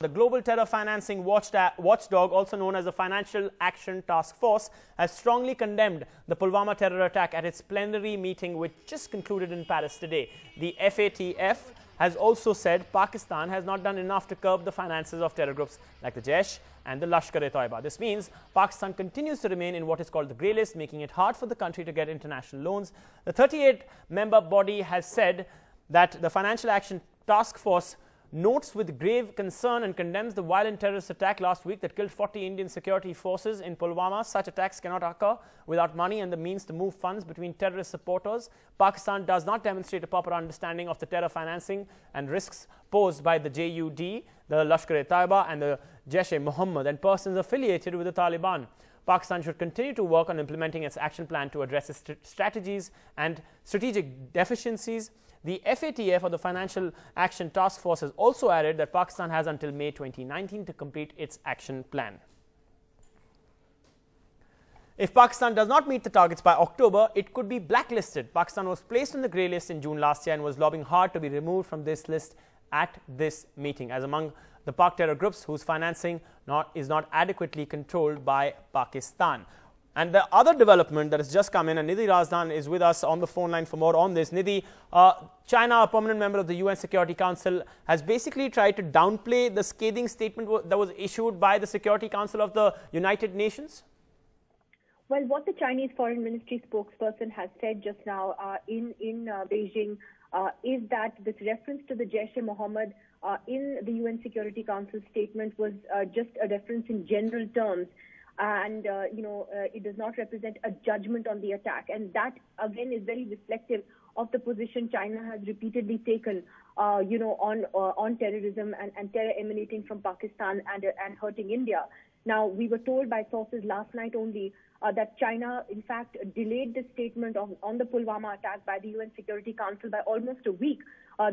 The Global Terror Financing Watchdog, also known as the Financial Action Task Force, has strongly condemned the Pulwama terror attack at its plenary meeting, which just concluded in Paris today. The FATF has also said Pakistan has not done enough to curb the finances of terror groups like the Jaish and the Lashkar-e-Taiba. This means Pakistan continues to remain in what is called the grey list, making it hard for the country to get international loans. The 38-member body has said that the Financial Action Task Force notes with grave concern and condemns the violent terrorist attack last week that killed 40 Indian security forces in Pulwama. Such attacks cannot occur without money and the means to move funds between terrorist supporters. Pakistan does not demonstrate a proper understanding of the terror financing and risks posed by the JUD, the Lashkar-e-Taiba and the Jaish-e-Mohammed and persons affiliated with the Taliban. Pakistan should continue to work on implementing its action plan to address its strategies and strategic deficiencies. The FATF, or the Financial Action Task Force, has also added that Pakistan has until May 2019 to complete its action plan. If Pakistan does not meet the targets by October, it could be blacklisted. Pakistan was placed on the grey list in June last year and was lobbying hard to be removed from this list at this meeting, as among the Pak terror groups whose financing is not adequately controlled by Pakistan. And the other development that has just come in, and Nidhi Razdan is with us on the phone line for more on this. Nidhi, China, a permanent member of the UN Security Council, has basically tried to downplay the scathing statement that was issued by the Security Council of the United Nations. Well, what the Chinese Foreign Ministry spokesperson has said just now in Beijing is that this reference to the Jaish-e-Mohammed in the UN Security Council statement was just a reference in general terms. And, it does not represent a judgment on the attack. And that, again, is very reflective of the position China has repeatedly taken, on terrorism and terror emanating from Pakistan and hurting India. Now, we were told by sources last night only that China, in fact, delayed this statement on the Pulwama attack by the UN Security Council by almost a week.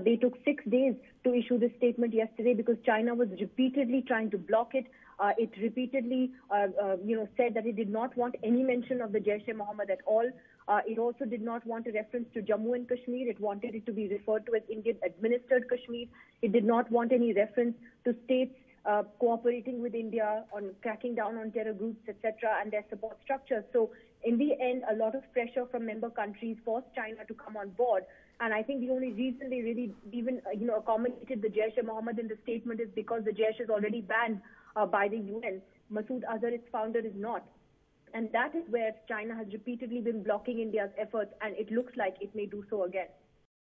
They took 6 days to issue this statement yesterday because China was repeatedly trying to block it. It repeatedly, said that it did not want any mention of the Jaish-e-Mohammed at all. It also did not want a reference to Jammu and Kashmir. It wanted it to be referred to as Indian-administered Kashmir. It did not want any reference to states cooperating with India on cracking down on terror groups, etc., and their support structures. So, in the end, a lot of pressure from member countries forced China to come on board. And I think the only reason they really even, accommodated the Jaish-e-Mohammed in the statement is because the Jaish is already banned by the UN. Masood Azhar, its founder, is not. And that is where China has repeatedly been blocking India's efforts, and it looks like it may do so again.